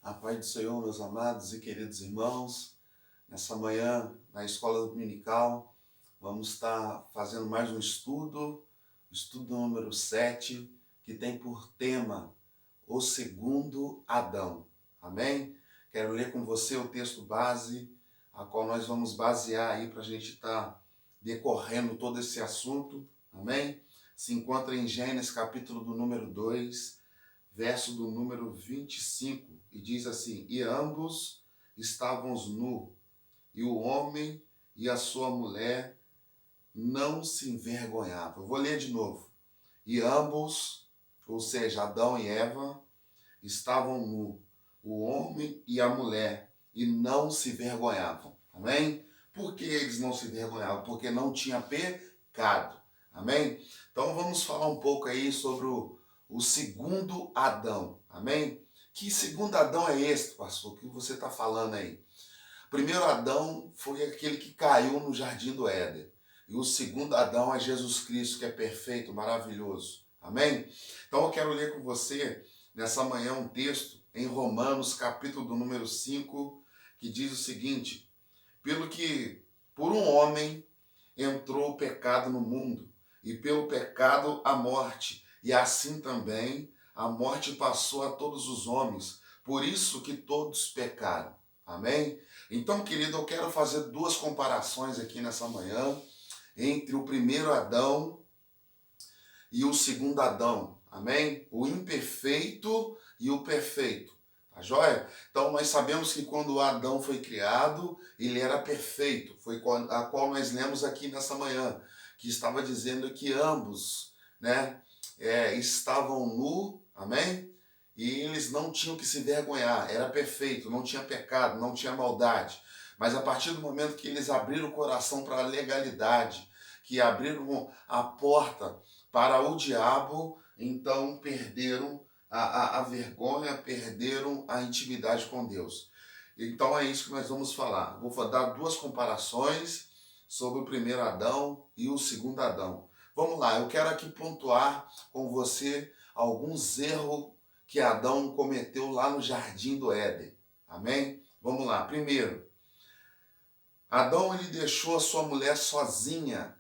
A paz do Senhor, meus amados e queridos irmãos. Nessa manhã, na escola dominical, vamos estar fazendo mais um estudo número 7, que tem por tema o segundo Adão. Amém? Quero ler com você o texto base, a qual nós vamos basear aí para a gente estar decorrendo todo esse assunto. Amém? Se encontra em Gênesis capítulo do número 2, verso do número 25, e diz assim: E ambos estavam nus, e o homem e a sua mulher não se envergonhavam. Eu vou ler de novo. E ambos, ou seja, Adão e Eva, estavam nus, o homem e a mulher, e não se vergonhavam. Amém? Por que eles não se vergonhavam? Porque não tinha pecado. Amém? Então vamos falar um pouco aí sobre o segundo Adão. Amém? Que segundo Adão é este, pastor? O que você está falando aí? O primeiro Adão foi aquele que caiu no jardim do Éden. E o segundo Adão é Jesus Cristo, que é perfeito, maravilhoso. Amém? Então eu quero ler com você nessa manhã um texto em Romanos, capítulo do número 5, que diz o seguinte: Pelo que por um homem entrou o pecado no mundo, e pelo pecado a morte, e assim também a morte passou a todos os homens, por isso que todos pecaram. Amém? Então, querido, eu quero fazer duas comparações aqui nessa manhã entre o primeiro Adão e o segundo Adão. Amém? O imperfeito e o perfeito. Tá joia? Então nós sabemos que quando Adão foi criado, ele era perfeito. Foi a qual nós lemos aqui nessa manhã, que estava dizendo que ambos, né, estavam nu, amém? E eles não tinham que se vergonhar, era perfeito, não tinha pecado, não tinha maldade. Mas a partir do momento que eles abriram o coração para a legalidade, que abriram a porta para o diabo, então perderam a vergonha, perderam a intimidade com Deus. Então é isso que nós vamos falar. Vou dar duas comparações sobre o primeiro Adão e o segundo Adão. Vamos lá, eu quero aqui pontuar com você alguns erros que Adão cometeu lá no jardim do Éden. Amém? Vamos lá. Primeiro, Adão ele deixou a sua mulher sozinha.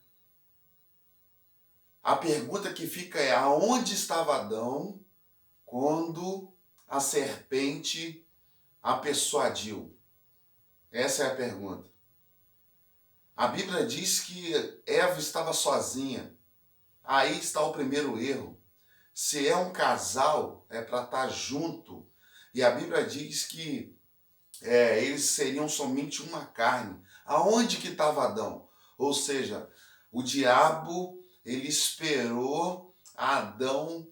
A pergunta que fica é: aonde estava Adão quando a serpente a persuadiu? Essa é a pergunta. A Bíblia diz que Eva estava sozinha. Aí está o primeiro erro. Se é um casal, é para estar junto. E a Bíblia diz que eles seriam somente uma carne. Aonde que estava Adão? Ou seja, o diabo ele esperou Adão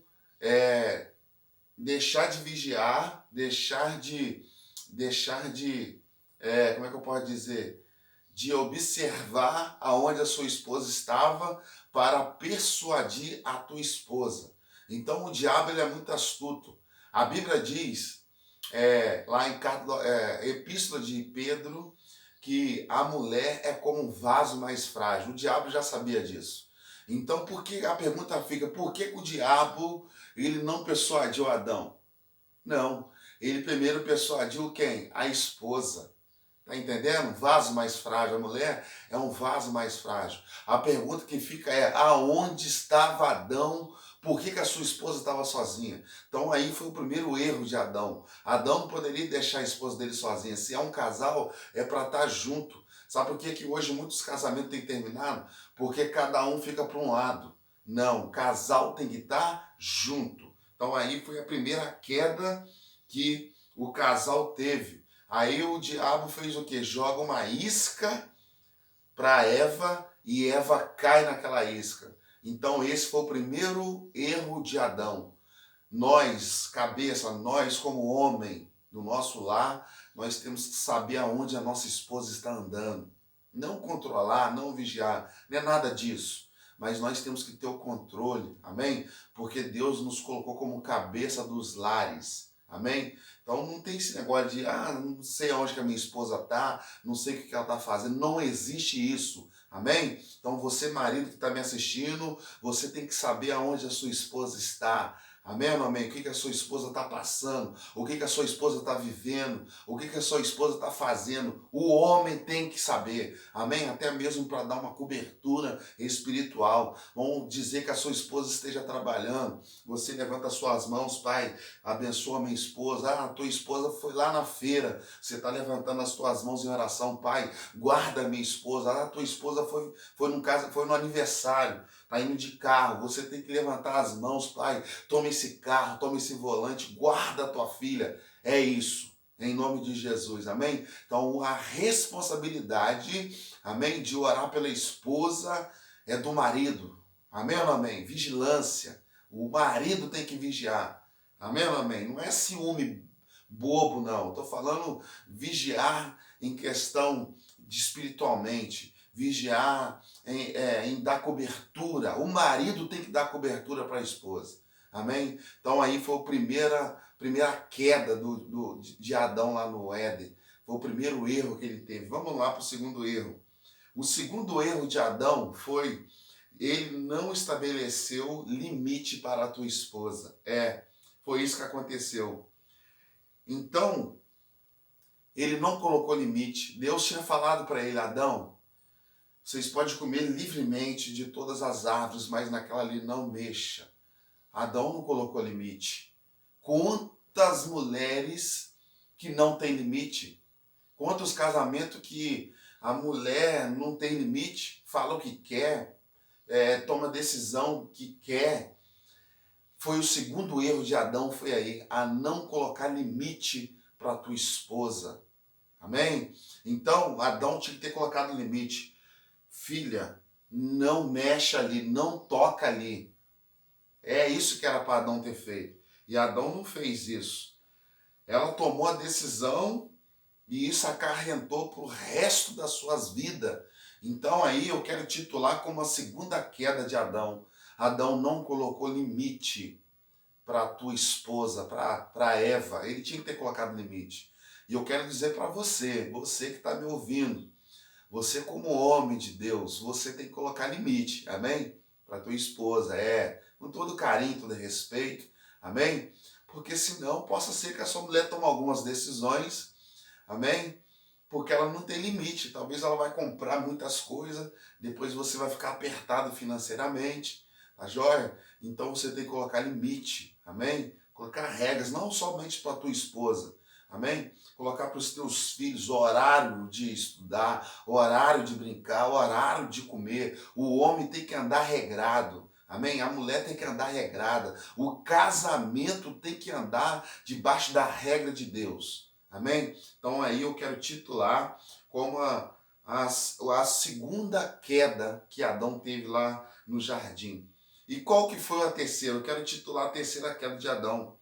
deixar de vigiar, como é que eu posso dizer? De observar aonde a sua esposa estava para persuadir a tua esposa. Então o diabo ele é muito astuto. A Bíblia diz, lá em Epístola de Pedro, que a mulher é como um vaso mais frágil. O diabo já sabia disso. Então, a pergunta fica, por que o diabo ele não persuadiu Adão? Não, ele primeiro persuadiu quem? A esposa. Tá entendendo? Vaso mais frágil. A mulher é um vaso mais frágil. A pergunta que fica é: aonde estava Adão? Por que a sua esposa estava sozinha? Então aí foi o primeiro erro de Adão. Adão não poderia deixar a esposa dele sozinha. Se é um casal, é para estar junto. Sabe por que hoje muitos casamentos têm terminado? Porque cada um fica para um lado. Não, casal tem que estar junto. Então aí foi a primeira queda que o casal teve. Aí o diabo fez o quê? Joga uma isca para Eva e Eva cai naquela isca. Então esse foi o primeiro erro de Adão. Nós, cabeça, nós como homem do nosso lar, nós temos que saber aonde a nossa esposa está andando. Não controlar, não vigiar, não é nada disso. Mas nós temos que ter o controle, amém? Porque Deus nos colocou como cabeça dos lares, amém? Então não tem esse negócio de, não sei onde que a minha esposa está, não sei o que ela está fazendo. Não existe isso, amém? Então você, marido que está me assistindo, você tem que saber aonde a sua esposa está. Amém ou não amém? O que a sua esposa está passando? O que a sua esposa está vivendo? O que a sua esposa está fazendo? O homem tem que saber. Amém? Até mesmo para dar uma cobertura espiritual. Vamos dizer que a sua esposa esteja trabalhando. Você levanta as suas mãos, Pai, abençoa minha esposa. Ah, a tua esposa foi lá na feira. Você está levantando as tuas mãos em oração, Pai, guarda minha esposa. Ah, a tua esposa foi no aniversário. Está indo de carro, você tem que levantar as mãos, Pai, toma esse carro, toma esse volante, guarda a tua filha. É isso, em nome de Jesus, amém? Então, a responsabilidade, amém, de orar pela esposa é do marido, amém ou não amém? Vigilância, o marido tem que vigiar, amém ou não amém? Não é ciúme bobo, não, estou falando vigiar em questão de espiritualmente, vigiar em dar cobertura. O marido tem que dar cobertura para a esposa. Amém? Então aí foi a primeira queda de Adão lá no Éden. Foi o primeiro erro que ele teve. Vamos lá para o segundo erro. O segundo erro de Adão foi ele não estabeleceu limite para a tua esposa. Foi isso que aconteceu. Então, ele não colocou limite. Deus tinha falado para ele, Adão, vocês podem comer livremente de todas as árvores, mas naquela ali não mexa. Adão não colocou limite. Quantas mulheres que não tem limite? Quantos casamentos que a mulher não tem limite, fala o que quer, toma decisão que quer. Foi o segundo erro de Adão, foi aí, a não colocar limite para a tua esposa. Amém? Então, Adão tinha que ter colocado limite. Filha, não mexe ali, não toca ali. É isso que era para Adão ter feito. E Adão não fez isso. Ela tomou a decisão e isso acarretou para o resto das suas vidas. Então aí eu quero titular como a segunda queda de Adão. Adão não colocou limite para a tua esposa, para Eva. Ele tinha que ter colocado limite. E eu quero dizer para você que está me ouvindo, você como homem de Deus, você tem que colocar limite, amém? Para tua esposa, com todo carinho, todo respeito, amém? Porque senão possa ser que a sua mulher tome algumas decisões, amém? Porque ela não tem limite, talvez ela vai comprar muitas coisas, depois você vai ficar apertado financeiramente, tá joia? Então você tem que colocar limite, amém? Colocar regras, não somente para tua esposa, amém? Colocar para os teus filhos o horário de estudar, o horário de brincar, o horário de comer. O homem tem que andar regrado. Amém? A mulher tem que andar regrada. O casamento tem que andar debaixo da regra de Deus. Amém? Então aí eu quero titular como a segunda queda que Adão teve lá no jardim. E qual que foi a terceira? Eu quero titular a terceira queda de Adão.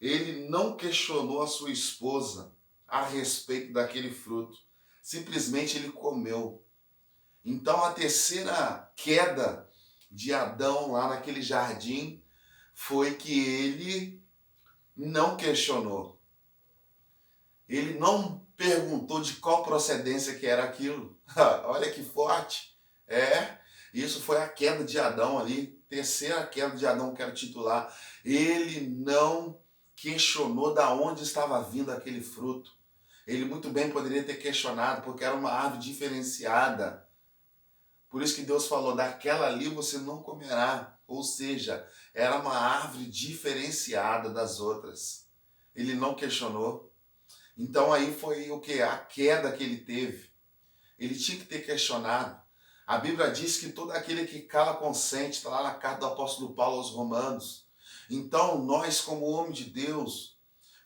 Ele não questionou a sua esposa a respeito daquele fruto. Simplesmente ele comeu. Então a terceira queda de Adão lá naquele jardim foi que ele não questionou. Ele não perguntou de qual procedência que era aquilo. Olha que forte. Isso foi a queda de Adão ali. Terceira queda de Adão, quero titular. Ele não questionou da onde estava vindo aquele fruto. Ele muito bem poderia ter questionado, porque era uma árvore diferenciada. Por isso que Deus falou, daquela ali você não comerá. Ou seja, era uma árvore diferenciada das outras. Ele não questionou. Então aí foi o que? A queda que ele teve. Ele tinha que ter questionado. A Bíblia diz que todo aquele que cala consente, está lá na carta do apóstolo Paulo aos Romanos. Então nós, como homem de Deus,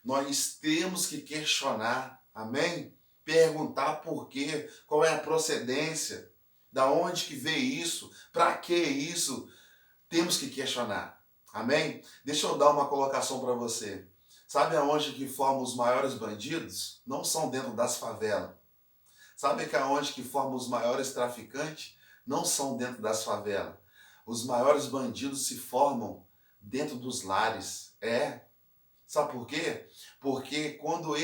nós temos que questionar, amém? Perguntar por quê, qual é a procedência, da onde que veio isso, para que isso, temos que questionar, amém? Deixa eu dar uma colocação para você. Sabe aonde que formam os maiores bandidos? Não são dentro das favelas. Sabe que aonde que formam os maiores traficantes? Não são dentro das favelas. Os maiores bandidos se formam dentro dos lares. Sabe por quê? Porque quando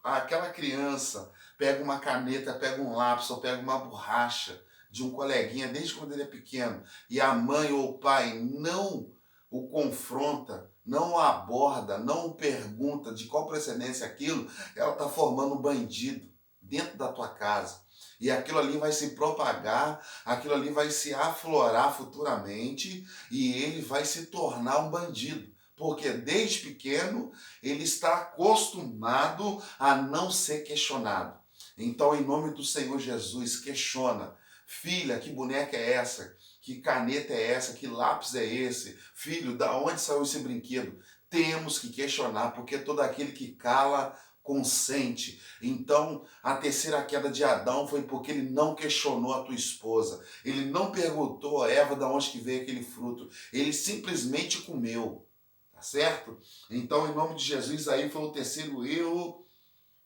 aquela criança pega uma caneta, pega um lápis ou pega uma borracha de um coleguinha desde quando ele é pequeno e a mãe ou o pai não o confronta, não aborda, não pergunta de qual procedência é aquilo, ela está formando um bandido dentro da tua casa. E aquilo ali vai se propagar, aquilo ali vai se aflorar futuramente e ele vai se tornar um bandido. Porque desde pequeno ele está acostumado a não ser questionado. Então, em nome do Senhor Jesus, questiona. Filha, que boneca é essa? Que caneta é essa? Que lápis é esse? Filho, da onde saiu esse brinquedo? Temos que questionar, porque todo aquele que cala consente. Então, a terceira queda de Adão foi porque ele não questionou a tua esposa. Ele não perguntou a Eva de onde que veio aquele fruto. Ele simplesmente comeu. Tá certo? Então, em nome de Jesus, aí foi o terceiro erro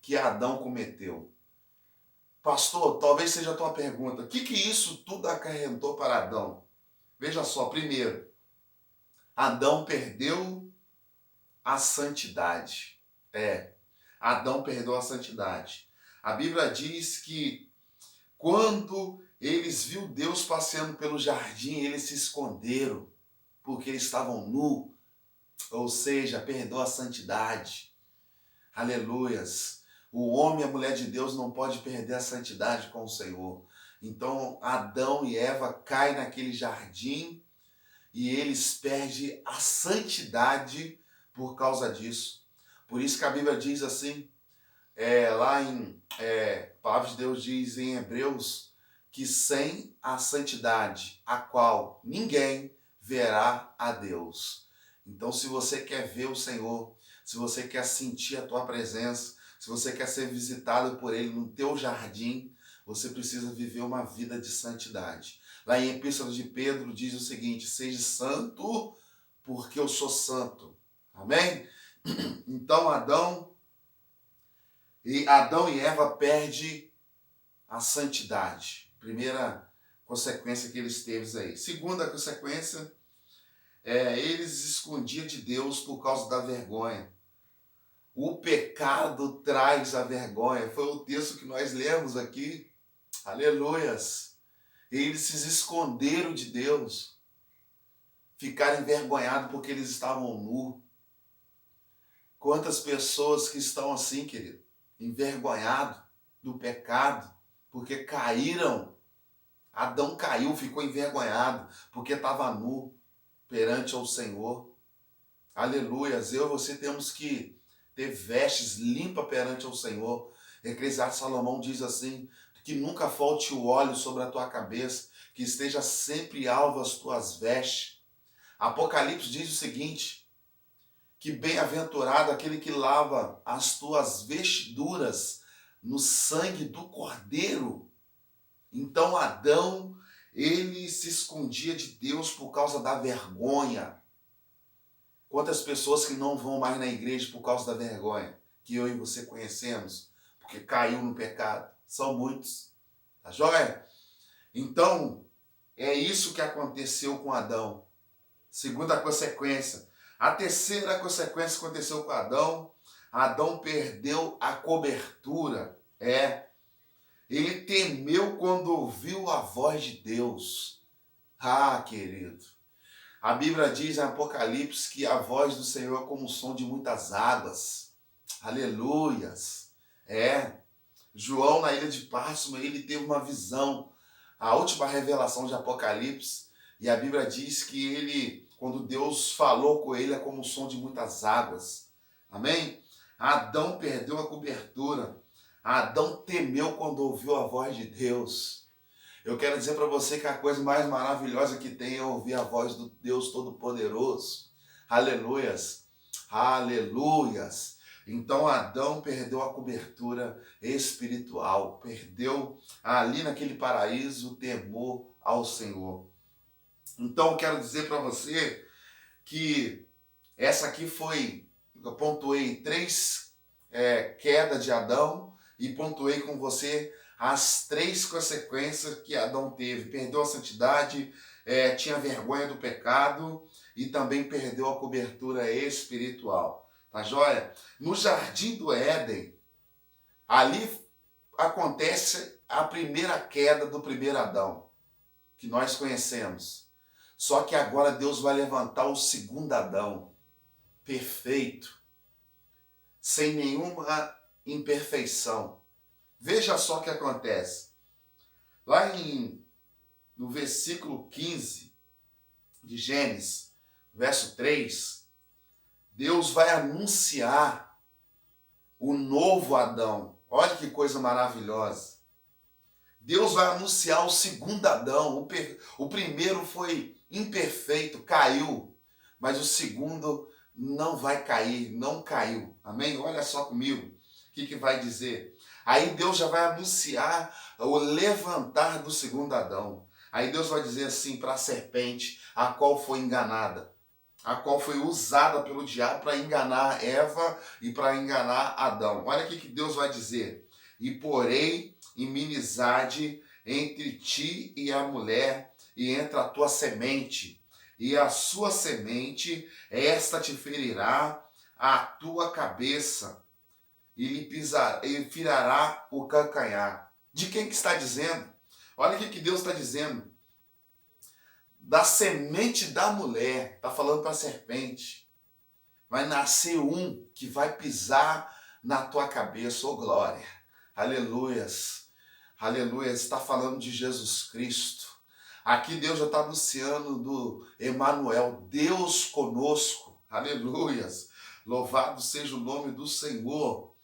que Adão cometeu. Pastor, talvez seja a tua pergunta. O que isso tudo acarretou para Adão? Veja só, primeiro, Adão perdeu a santidade. Adão perdeu a santidade. A Bíblia diz que quando eles viu Deus passeando pelo jardim, eles se esconderam, porque eles estavam nus, ou seja, perdeu a santidade. Aleluias. O homem e a mulher de Deus não pode perder a santidade com o Senhor. Então, Adão e Eva caem naquele jardim e eles perdem a santidade por causa disso. Por isso que a Bíblia diz assim, lá em a palavra de Deus diz em Hebreus, que sem a santidade, a qual ninguém verá a Deus. Então, se você quer ver o Senhor, se você quer sentir a tua presença, se você quer ser visitado por Ele no teu jardim, você precisa viver uma vida de santidade. Lá em Epístola de Pedro diz o seguinte, seja santo porque eu sou santo. Amém? Então Adão e Eva perdem a santidade. Primeira consequência que eles teve aí. Segunda consequência, eles escondiam de Deus por causa da vergonha. O pecado traz a vergonha. Foi o texto que nós lemos aqui. Aleluias. Eles se esconderam de Deus. Ficaram envergonhados porque eles estavam nus. Quantas pessoas que estão assim, querido? Envergonhados do pecado, porque caíram. Adão caiu, ficou envergonhado, porque estava nu perante ao Senhor. Aleluias. Eu e você temos que ter vestes limpas perante ao Senhor. Eclesiastes Salomão diz assim, que nunca falte o óleo sobre a tua cabeça, que esteja sempre alvo as tuas vestes. Apocalipse diz o seguinte, que bem-aventurado aquele que lava as tuas vestiduras no sangue do Cordeiro. Então Adão, ele se escondia de Deus por causa da vergonha. Quantas pessoas que não vão mais na igreja por causa da vergonha, que eu e você conhecemos, porque caiu no pecado. São muitos. Tá joia? Então, é isso que aconteceu com Adão. Segunda consequência. A terceira consequência que aconteceu com Adão, Adão perdeu a cobertura. Ele temeu quando ouviu a voz de Deus. Ah, querido. A Bíblia diz em Apocalipse que a voz do Senhor é como o som de muitas águas. Aleluias. João, na ilha de Pásimo, ele teve uma visão, a última revelação de Apocalipse, e a Bíblia diz que ele, quando Deus falou com ele, é como o som de muitas águas. Amém? Adão perdeu a cobertura. Adão temeu quando ouviu a voz de Deus. Eu quero dizer para você que a coisa mais maravilhosa que tem é ouvir a voz do Deus Todo-Poderoso. Aleluias. Aleluias. Então Adão perdeu a cobertura espiritual, perdeu ali naquele paraíso o temor ao Senhor. Então eu quero dizer para você que essa aqui foi, eu pontuei 3 quedas de Adão e pontuei com você as 3 consequências que Adão teve. Perdeu a santidade, tinha vergonha do pecado e também perdeu a cobertura espiritual. Tá joia? No jardim do Éden, ali acontece a primeira queda do primeiro Adão, que nós conhecemos. Só que agora Deus vai levantar o segundo Adão. perfeito, sem nenhuma imperfeição. Veja só o que acontece. Lá no versículo 15 de Gênesis, verso 3, Deus vai anunciar o novo Adão. Olha que coisa maravilhosa. Deus vai anunciar o segundo Adão. O primeiro foi imperfeito, caiu, mas o segundo não vai cair, não caiu. Amém? Olha só comigo o que vai dizer. Aí Deus já vai anunciar o levantar do segundo Adão. Aí Deus vai dizer assim para a serpente, a qual foi enganada, a qual foi usada pelo diabo para enganar Eva e para enganar Adão. Olha o que Deus vai dizer. E porém inimizade entre ti e a mulher, e entre a tua semente, e a sua semente, esta te ferirá a tua cabeça, e lhe firará o calcanhar. De quem que está dizendo? Olha o que Deus está dizendo. Da semente da mulher, está falando para a serpente, vai nascer um que vai pisar na tua cabeça, ô glória, aleluias, aleluias, está falando de Jesus Cristo. Aqui Deus já está anunciando do Emanuel, Deus conosco, aleluias, louvado seja o nome do Senhor,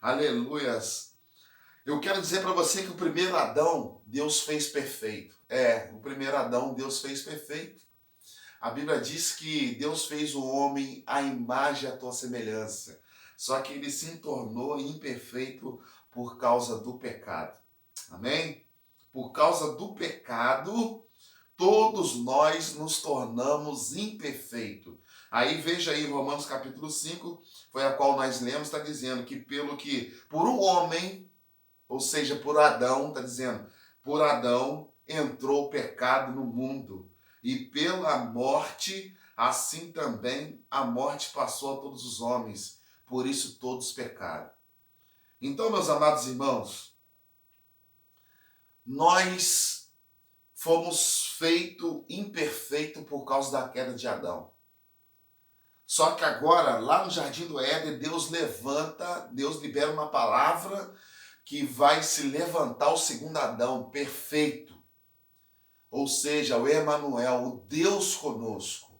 aleluias. Eu quero dizer para você que o primeiro Adão, Deus fez perfeito. O primeiro Adão, Deus fez perfeito. A Bíblia diz que Deus fez o homem à imagem e à tua semelhança. Só que ele se tornou imperfeito por causa do pecado. Amém? Por causa do pecado, todos nós nos tornamos imperfeitos. Aí veja aí Romanos capítulo 5, foi a qual nós lemos, está dizendo que por um homem, ou seja, por Adão, está dizendo, por Adão entrou o pecado no mundo. E pela morte, assim também a morte passou a todos os homens. Por isso todos pecaram. Então, meus amados irmãos, nós fomos feitos imperfeitos por causa da queda de Adão. Só que agora, lá no Jardim do Éden, Deus libera uma palavra que vai se levantar o segundo Adão, perfeito. Ou seja, o Emanuel, o Deus conosco.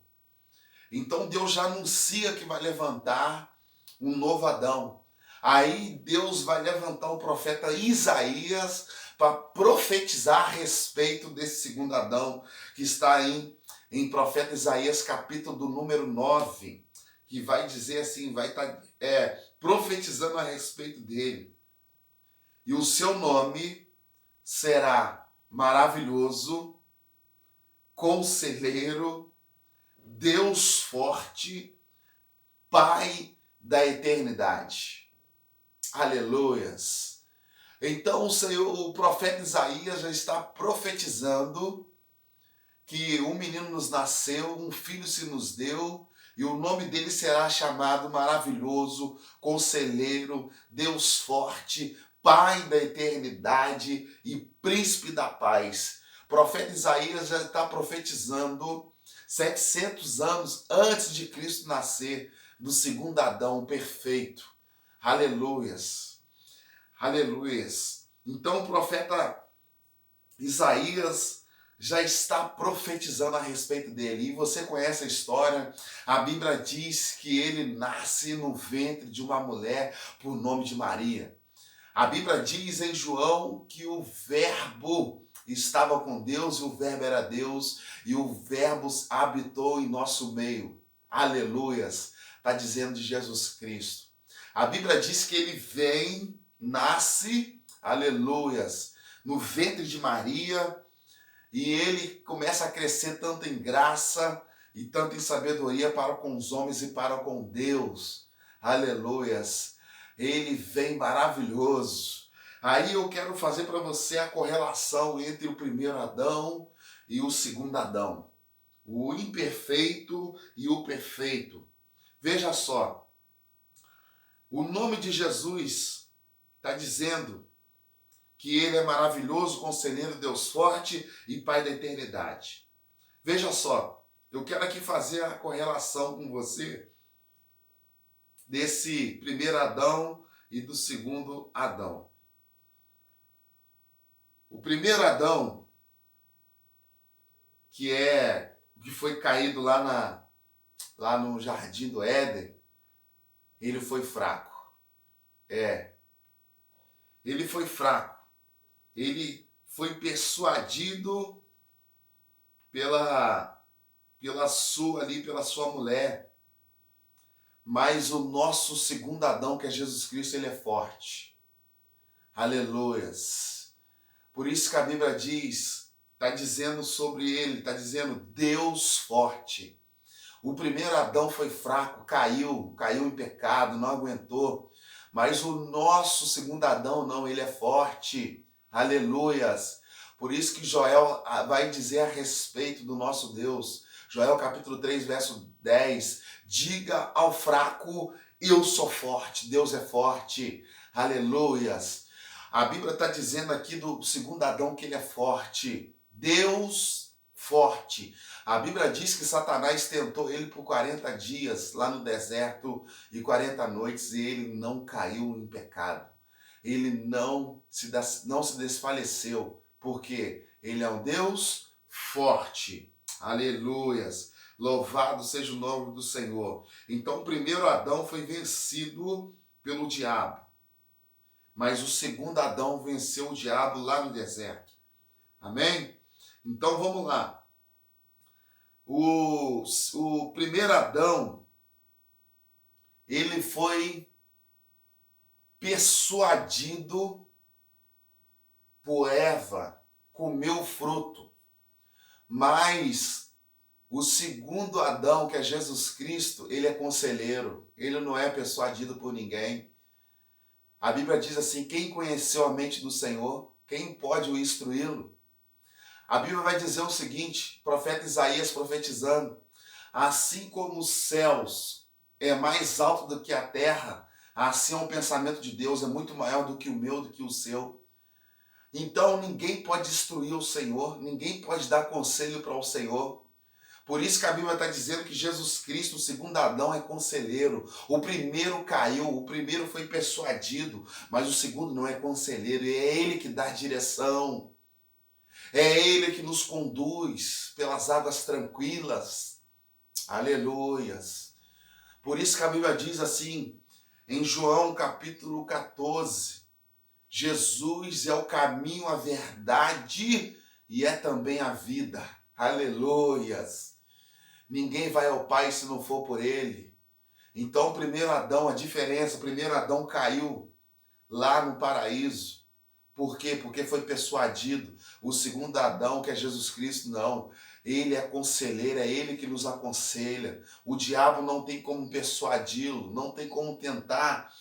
Então Deus já anuncia que vai levantar um novo Adão. Aí Deus vai levantar o profeta Isaías para profetizar a respeito desse segundo Adão, que está em profeta Isaías, capítulo do número 9, que vai dizer assim, vai estar profetizando a respeito dele. E o seu nome será Maravilhoso, Conselheiro, Deus Forte, Pai da Eternidade. Aleluias. Então o profeta Isaías já está profetizando que um menino nos nasceu, um filho se nos deu, e o nome dele será chamado Maravilhoso, Conselheiro, Deus Forte, Pai da Eternidade e Príncipe da Paz. O profeta Isaías já está profetizando 700 anos antes de Cristo nascer, do segundo Adão perfeito. Aleluias. Aleluias. Então o profeta Isaías já está profetizando a respeito dele. E você conhece a história. A Bíblia diz que ele nasce no ventre de uma mulher por nome de Maria. A Bíblia diz em João que o Verbo estava com Deus e o Verbo era Deus e o Verbo habitou em nosso meio. Aleluias. Está dizendo de Jesus Cristo. A Bíblia diz que ele vem, nasce, aleluias, no ventre de Maria, e ele começa a crescer tanto em graça e tanto em sabedoria para com os homens e para com Deus. Aleluias. Ele vem maravilhoso. Aí eu quero fazer para você a correlação entre o primeiro Adão e o segundo Adão. O imperfeito e o perfeito. Veja só. O nome de Jesus está dizendo que ele é maravilhoso, conselheiro, Deus forte e Pai da eternidade. Veja só, eu quero aqui fazer a correlação com você desse primeiro Adão e do segundo Adão. O primeiro Adão, que foi caído lá no Jardim do Éden, ele foi fraco. Ele foi fraco. Ele foi persuadido pela sua mulher. Mas o nosso segundo Adão, que é Jesus Cristo, ele é forte. Aleluias. Por isso que a Bíblia está dizendo sobre ele, está dizendo Deus forte. O primeiro Adão foi fraco, caiu em pecado, não aguentou. Mas o nosso segundo Adão não, ele é forte. Aleluias. Por isso que Joel vai dizer a respeito do nosso Deus. Joel capítulo 3, verso 10. Diga ao fraco, eu sou forte. Deus é forte. Aleluias. A Bíblia está dizendo aqui do segundo Adão que ele é forte. Deus forte. A Bíblia diz que Satanás tentou ele por 40 dias lá no deserto e 40 noites e ele não caiu em pecado. Ele não se desfaleceu, porque ele é um Deus forte. Aleluias. Louvado seja o nome do Senhor. Então o primeiro Adão foi vencido pelo diabo. Mas o segundo Adão venceu o diabo lá no deserto. Amém? Então vamos lá. O primeiro Adão, ele foi persuadido por Eva, comeu o fruto. Mas o segundo Adão, que é Jesus Cristo, ele é conselheiro. Ele não é persuadido por ninguém. A Bíblia diz assim, quem conheceu a mente do Senhor, quem pode o instruí-lo? A Bíblia vai dizer o seguinte, profeta Isaías profetizando, assim como os céus é mais alto do que a terra, assim o pensamento de Deus é muito maior do que o meu, do que o seu. Então ninguém pode instruir o Senhor, ninguém pode dar conselho para o Senhor. Por isso que a Bíblia está dizendo que Jesus Cristo, o segundo Adão, é conselheiro. O primeiro caiu, o primeiro foi persuadido, mas o segundo não é conselheiro, e é ele que dá direção. É ele que nos conduz pelas águas tranquilas. Aleluias. Por isso que a Bíblia diz assim, em João capítulo 14, Jesus é o caminho, a verdade e é também a vida. Aleluias. Ninguém vai ao Pai se não for por ele. Então o primeiro Adão, a diferença, o primeiro Adão caiu lá no paraíso. Por quê? Porque foi persuadido. O segundo Adão, que é Jesus Cristo, não. Ele é conselheiro, é ele que nos aconselha. O diabo não tem como persuadi-lo, não tem como tentar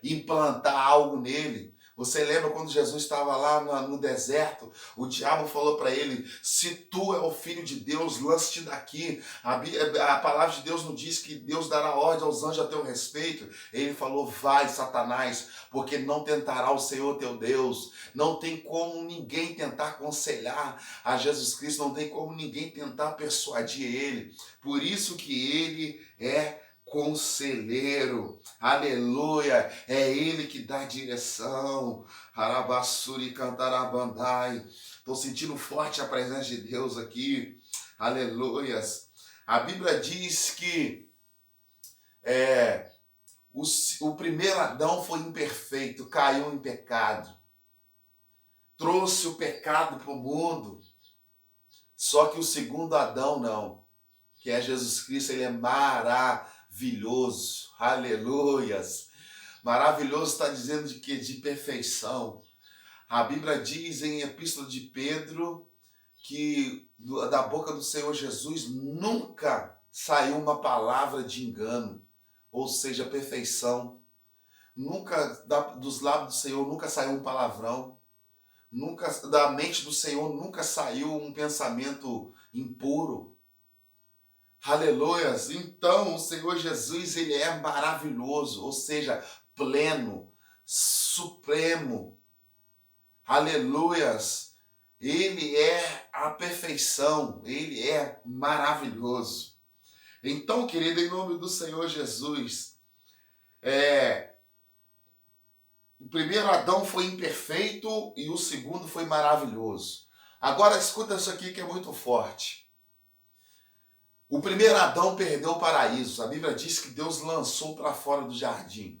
implantar algo nele. Você lembra quando Jesus estava lá no deserto? O diabo falou para ele, se tu é o filho de Deus, lance-te daqui. A palavra de Deus não diz que Deus dará ordem aos anjos a teu respeito. Ele falou, vai, Satanás, porque não tentará o Senhor teu Deus. Não tem como ninguém tentar aconselhar a Jesus Cristo, não tem como ninguém tentar persuadir ele. Por isso que ele é conselheiro, aleluia, é ele que dá direção. Arabassuri cantarabandai. Estou sentindo forte a presença de Deus aqui, aleluias. A Bíblia diz que o primeiro Adão foi imperfeito, caiu em pecado, trouxe o pecado para o mundo. Só que o segundo Adão não, que é Jesus Cristo, ele é maravilhoso, aleluias. Maravilhoso está dizendo de quê? De perfeição. A Bíblia diz em Epístola de Pedro que da boca do Senhor Jesus nunca saiu uma palavra de engano, ou seja, perfeição. Nunca, dos lábios do Senhor, nunca saiu um palavrão. Nunca, da mente do Senhor nunca saiu um pensamento impuro. Aleluias! Então, o Senhor Jesus, ele é maravilhoso, ou seja, pleno, supremo. Aleluias! Ele é a perfeição, ele é maravilhoso. Então, querido, em nome do Senhor Jesus, O primeiro Adão foi imperfeito e o segundo foi maravilhoso. Agora escuta isso aqui que é muito forte. O primeiro Adão perdeu o paraíso. A Bíblia diz que Deus lançou para fora do jardim.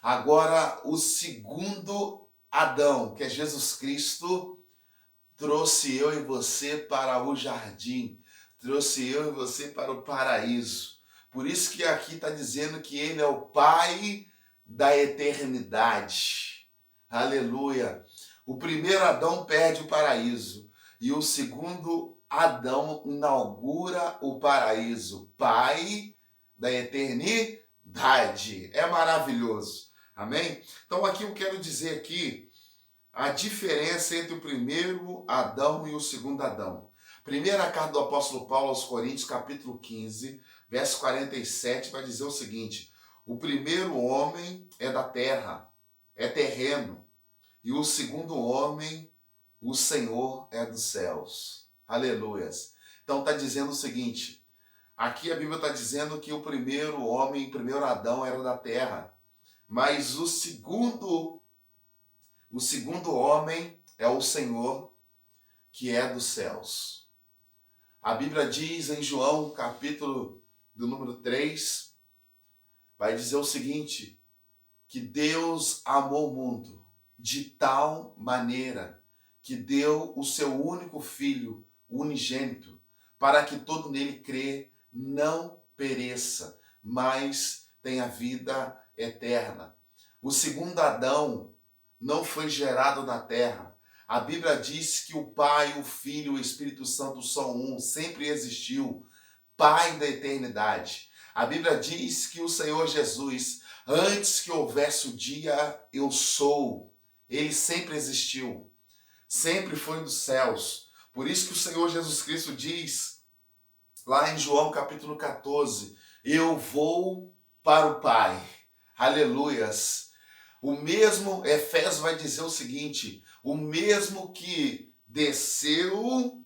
Agora o segundo Adão, que é Jesus Cristo, trouxe eu e você para o jardim. Trouxe eu e você para o paraíso. Por isso que aqui está dizendo que ele é o Pai da eternidade. Aleluia. O primeiro Adão perde o paraíso e o segundo Adão inaugura o paraíso. Pai da eternidade. É maravilhoso. Amém? Então aqui eu quero dizer aqui a diferença entre o primeiro Adão e o segundo Adão. Primeira carta do apóstolo Paulo aos Coríntios, capítulo 15, verso 47, vai dizer o seguinte: o primeiro homem é da terra, é terreno, e o segundo homem, o Senhor, é dos céus. Aleluias. Então está dizendo o seguinte, aqui a Bíblia está dizendo que o primeiro homem, o primeiro Adão era da terra, mas o segundo homem é o Senhor, que é dos céus. A Bíblia diz em João, capítulo do número 3, vai dizer o seguinte, que Deus amou o mundo de tal maneira que deu o seu único filho, unigênito, para que todo nele crê não pereça, mas tenha vida eterna. O segundo Adão não foi gerado na terra. A Bíblia diz que o Pai, o Filho e o Espírito Santo são um, sempre existiu, Pai da eternidade. A Bíblia diz que o Senhor Jesus, antes que houvesse o dia, eu sou. Ele sempre existiu, sempre foi dos céus. Por isso que o Senhor Jesus Cristo diz, lá em João capítulo 14, eu vou para o Pai. Aleluias. O mesmo, Efésios vai dizer o seguinte, o mesmo que desceu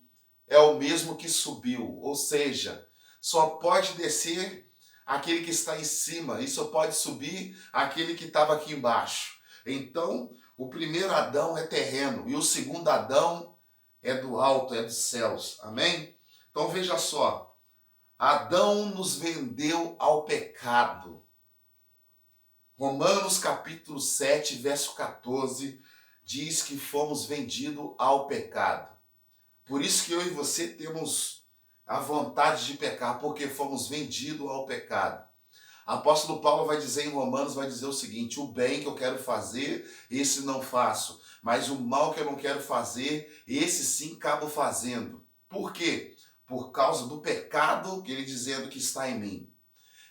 é o mesmo que subiu. Ou seja, só pode descer aquele que está em cima e só pode subir aquele que estava aqui embaixo. Então, o primeiro Adão é terreno e o segundo Adão é do alto, é dos céus. Amém? Então veja só, Adão nos vendeu ao pecado. Romanos capítulo 7, verso 14, diz que fomos vendidos ao pecado. Por isso que eu e você temos a vontade de pecar, porque fomos vendidos ao pecado. Apóstolo Paulo vai dizer em Romanos, vai dizer o seguinte, o bem que eu quero fazer, esse não faço, mas o mal que eu não quero fazer, esse sim acabo fazendo. Por quê? Por causa do pecado que ele dizendo que está em mim.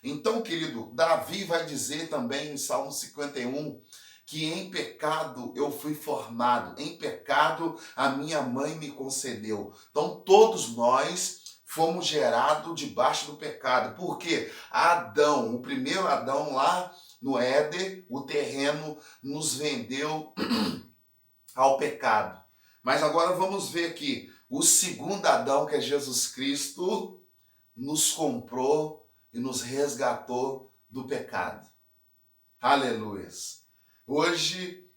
Então, querido, Davi vai dizer também em Salmo 51 que em pecado eu fui formado, em pecado a minha mãe me concedeu. Então, todos nós fomos gerados debaixo do pecado. Por quê? Adão, o primeiro Adão lá no Éden, o terreno nos vendeu ao pecado. Mas agora vamos ver aqui, o segundo Adão, que é Jesus Cristo, nos comprou e nos resgatou do pecado. Aleluias. Hoje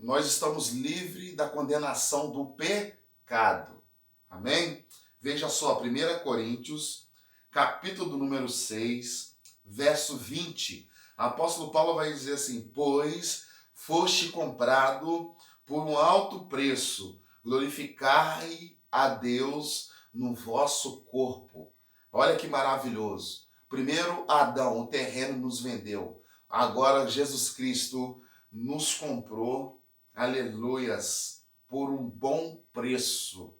nós estamos livres da condenação do pecado. Amém? Veja só, 1 Coríntios, capítulo número 6, verso 20. Apóstolo Paulo vai dizer assim, pois foste comprado por um alto preço, glorificai a Deus no vosso corpo. Olha que maravilhoso. Primeiro Adão, o terreno nos vendeu. Agora Jesus Cristo nos comprou, aleluias, por um bom preço.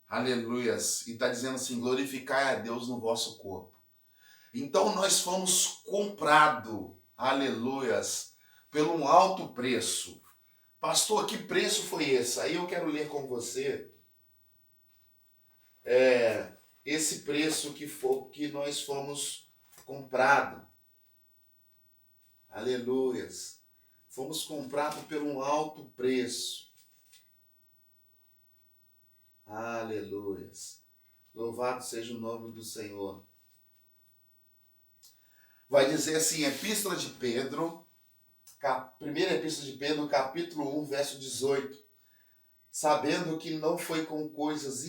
Aleluias. E está dizendo assim, glorificai a Deus no vosso corpo. Então nós fomos comprados, aleluias, por um alto preço. Pastor, que preço foi esse? Aí eu quero ler com você esse preço que nós fomos comprados. Aleluias. Fomos comprados por um alto preço. Aleluias. Louvado seja o nome do Senhor. Vai dizer assim, Epístola de Pedro, primeira Epístola de Pedro, capítulo 1, verso 18. Sabendo que não foi com coisas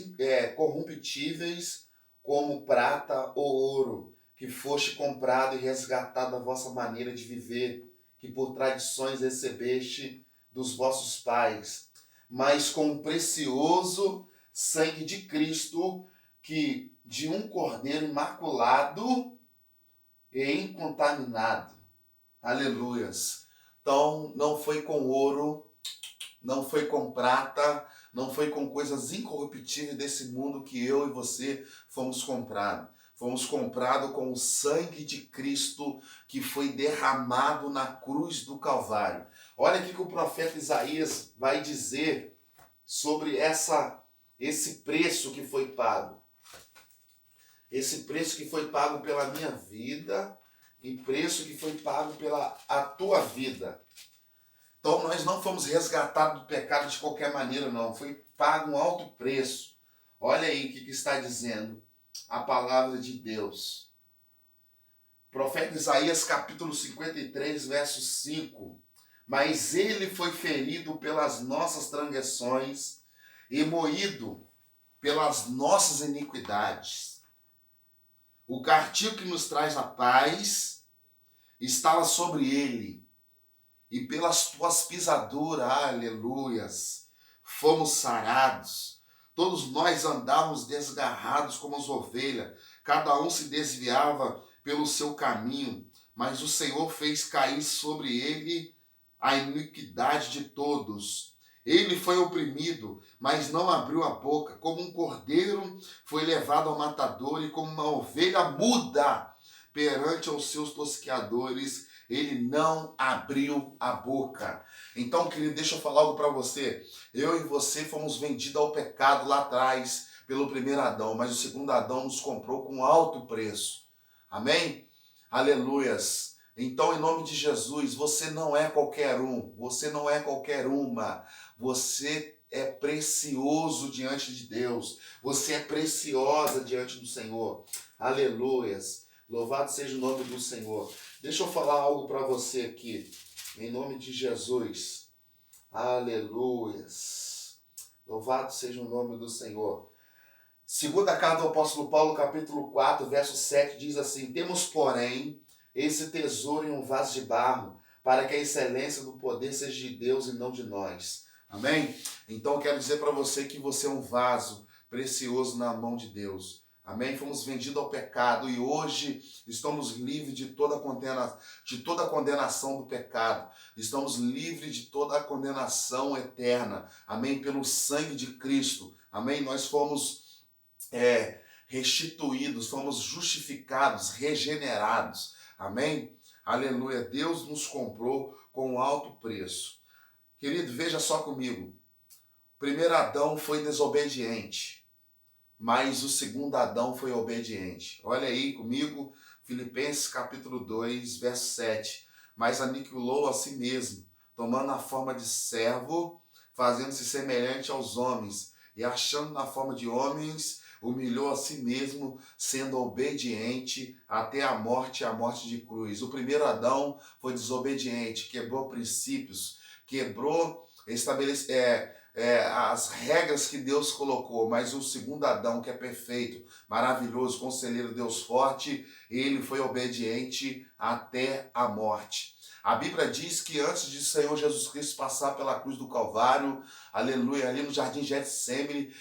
corruptíveis, como prata ou ouro, que foste comprado e resgatado a vossa maneira de viver, que por tradições recebeste dos vossos pais, mas com o precioso sangue de Cristo, que de um cordeiro imaculado e incontaminado. Aleluias. Então, não foi com ouro, não foi com prata, não foi com coisas incorruptíveis desse mundo que eu e você fomos comprados. Fomos comprados com o sangue de Cristo que foi derramado na cruz do Calvário. Olha o que o profeta Isaías vai dizer sobre esse preço que foi pago. Esse preço que foi pago pela minha vida e preço que foi pago pela a tua vida. Então nós não fomos resgatados do pecado de qualquer maneira, não. Foi pago um alto preço. Olha aí o que está dizendo a palavra de Deus. Profeta Isaías capítulo 53, verso 5. Mas ele foi ferido pelas nossas transgressões e moído pelas nossas iniquidades. O castigo que nos traz a paz estava sobre ele, e pelas tuas pisaduras, aleluias, fomos sarados. Todos nós andávamos desgarrados como as ovelhas, cada um se desviava pelo seu caminho, mas o Senhor fez cair sobre ele a iniquidade de todos. Ele foi oprimido, mas não abriu a boca. Como um cordeiro foi levado ao matador, e como uma ovelha muda perante os seus tosqueadores, ele não abriu a boca. Então, querido, deixa eu falar algo para você. Eu e você fomos vendidos ao pecado lá atrás pelo primeiro Adão, mas o segundo Adão nos comprou com alto preço. Amém? Aleluias. Então, em nome de Jesus, você não é qualquer um, você não é qualquer uma, você é precioso diante de Deus, você é preciosa diante do Senhor. Aleluias. Louvado seja o nome do Senhor. Deixa eu falar algo para você aqui, em nome de Jesus. Aleluias. Louvado seja o nome do Senhor. Segunda carta do apóstolo Paulo, capítulo 4, verso 7, diz assim: temos, porém, esse tesouro em um vaso de barro, para que a excelência do poder seja de Deus e não de nós. Amém? Então eu quero dizer para você que você é um vaso precioso na mão de Deus. Amém? Fomos vendidos ao pecado e hoje estamos livres de toda condenação do pecado. Estamos livres de toda a condenação eterna. Amém? Pelo sangue de Cristo. Amém? Nós fomos restituídos, fomos justificados, regenerados. Amém? Aleluia. Deus nos comprou com um alto preço. Querido, veja só comigo. O primeiro Adão foi desobediente, mas o segundo Adão foi obediente. Olha aí comigo, Filipenses capítulo 2, verso 7. Mas aniquilou a si mesmo, tomando a forma de servo, fazendo-se semelhante aos homens, e achando na forma de homens, humilhou a si mesmo, sendo obediente até a morte de cruz. O primeiro Adão foi desobediente, quebrou princípios, quebrou as regras que Deus colocou, mas o segundo Adão, que é perfeito, maravilhoso, conselheiro, Deus forte, ele foi obediente até a morte. A Bíblia diz que antes de o Senhor Jesus Cristo passar pela cruz do Calvário, aleluia, ali no Jardim Getsemane,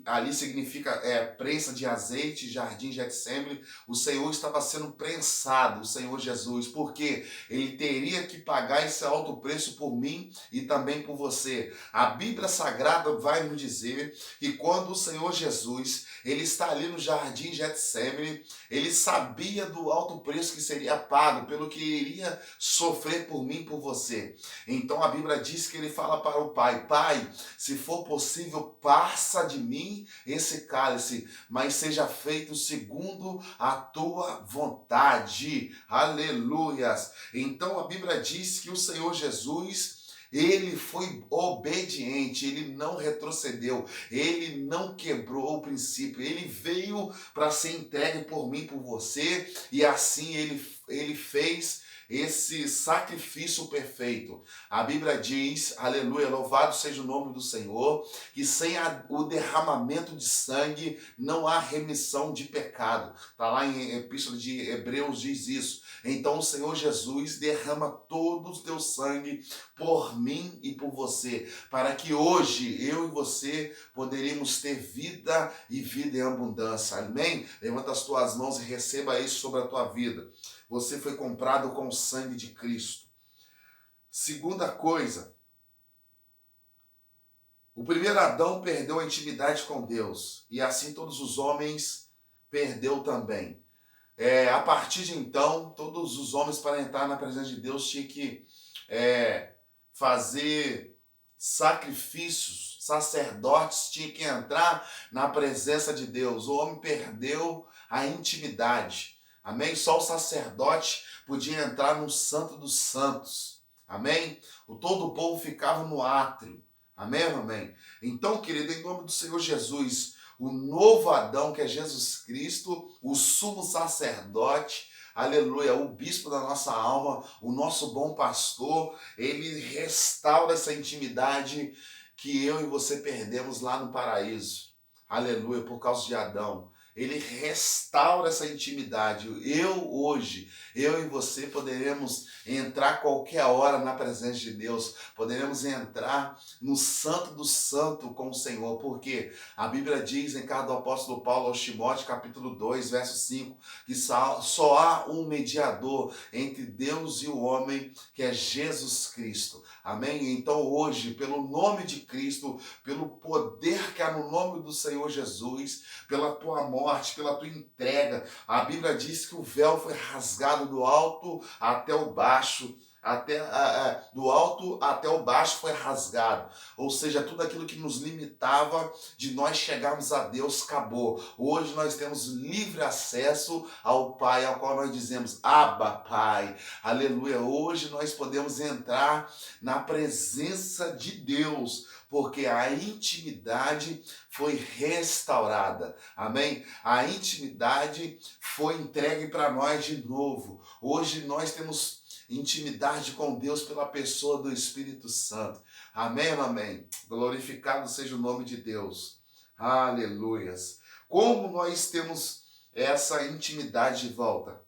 ali significa prensa de azeite, Jardim Getsemane, o Senhor estava sendo prensado, o Senhor Jesus, porque ele teria que pagar esse alto preço por mim e também por você. A Bíblia Sagrada vai nos dizer que quando o Senhor Jesus, ele está ali no Jardim Getsemane, ele sabia do alto preço que seria pago, pelo que iria sofrer por mim e por você. Então a Bíblia diz que ele fala para o Pai: Pai, se for possível, passa de mim esse cálice, mas seja feito segundo a tua vontade. Aleluias! Então a Bíblia diz que o Senhor Jesus, Ele foi obediente, ele não retrocedeu, ele não quebrou o princípio, ele veio para ser entregue por mim, por você, e assim ele fez esse sacrifício perfeito. A Bíblia diz, aleluia, louvado seja o nome do Senhor, que sem o derramamento de sangue não há remissão de pecado. Está lá em Epístola de Hebreus diz isso. Então o Senhor Jesus derrama todo o teu sangue por mim e por você, para que hoje eu e você poderíamos ter vida e vida em abundância. Amém? Levanta as tuas mãos e receba isso sobre a tua vida. Você foi comprado com o sangue de Cristo. Segunda coisa, o primeiro Adão perdeu a intimidade com Deus, e assim todos os homens perdeu também. A partir de então, todos os homens, para entrar na presença de Deus, tinham que fazer sacrifícios, sacerdotes tinham que entrar na presença de Deus. O homem perdeu a intimidade. Amém? Só o sacerdote podia entrar no Santo dos Santos. Amém? Todo o povo ficava no átrio. Amém, amém? Então, querido, em nome do Senhor Jesus, o novo Adão, que é Jesus Cristo, o sumo sacerdote, aleluia, o bispo da nossa alma, o nosso bom pastor, ele restaura essa intimidade que eu e você perdemos lá no paraíso. Aleluia, por causa de Adão. Ele restaura essa intimidade. Hoje, eu e você poderemos entrar qualquer hora na presença de Deus. Poderemos entrar no Santo do Santo com o Senhor. Porque a Bíblia diz em carta do apóstolo Paulo aos Timóteo, capítulo 2, verso 5, que só há um mediador entre Deus e o homem, que é Jesus Cristo. Amém? Então hoje, pelo nome de Cristo, pelo poder que há no nome do Senhor Jesus, pela tua morte, pela tua entrega, a Bíblia diz que o véu foi rasgado do alto até o baixo, do alto até o baixo foi rasgado. Ou seja, tudo aquilo que nos limitava de nós chegarmos a Deus acabou. Hoje nós temos livre acesso ao Pai, ao qual nós dizemos, Abba, Pai. Aleluia. Hoje nós podemos entrar na presença de Deus, porque a intimidade foi restaurada. Amém? A intimidade foi entregue para nós de novo. Hoje nós temos intimidade com Deus pela pessoa do Espírito Santo. Amém, amém. Glorificado seja o nome de Deus. Aleluias. Como nós temos essa intimidade de volta?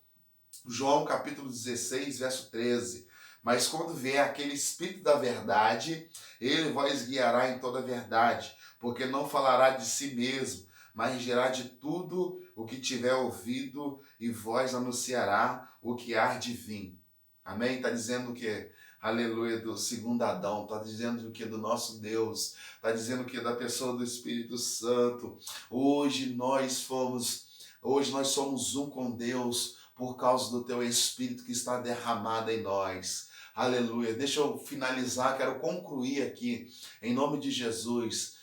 João capítulo 16, verso 13. Mas quando vier aquele Espírito da verdade, ele vos guiará em toda a verdade, porque não falará de si mesmo, mas dirá de tudo o que tiver ouvido e vos anunciará o que há de vir. Amém? Está dizendo o quê? Aleluia, do segundo Adão. Está dizendo o que? Do nosso Deus. Está dizendo o que? Da pessoa do Espírito Santo. Hoje nós somos um com Deus por causa do teu Espírito que está derramado em nós. Aleluia. Deixa eu finalizar, quero concluir aqui, em nome de Jesus.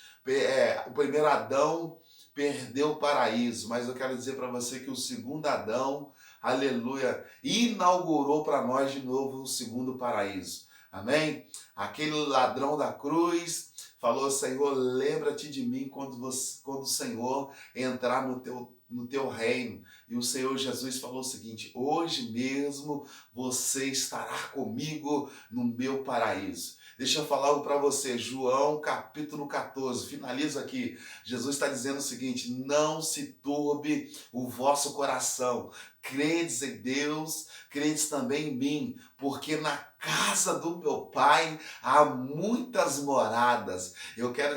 O primeiro Adão perdeu o paraíso, mas eu quero dizer para você que o segundo Adão, aleluia, inaugurou para nós de novo o segundo paraíso. Amém? Aquele ladrão da cruz falou, Senhor, lembra-te de mim quando o Senhor entrar no teu reino. E o Senhor Jesus falou o seguinte, hoje mesmo você estará comigo no meu paraíso. Deixa eu falar algo para você, João capítulo 14, finaliza aqui. Jesus está dizendo o seguinte, não se turbe o vosso coração. Credes em Deus, credes também em mim, porque na casa do meu Pai há muitas moradas. Eu quero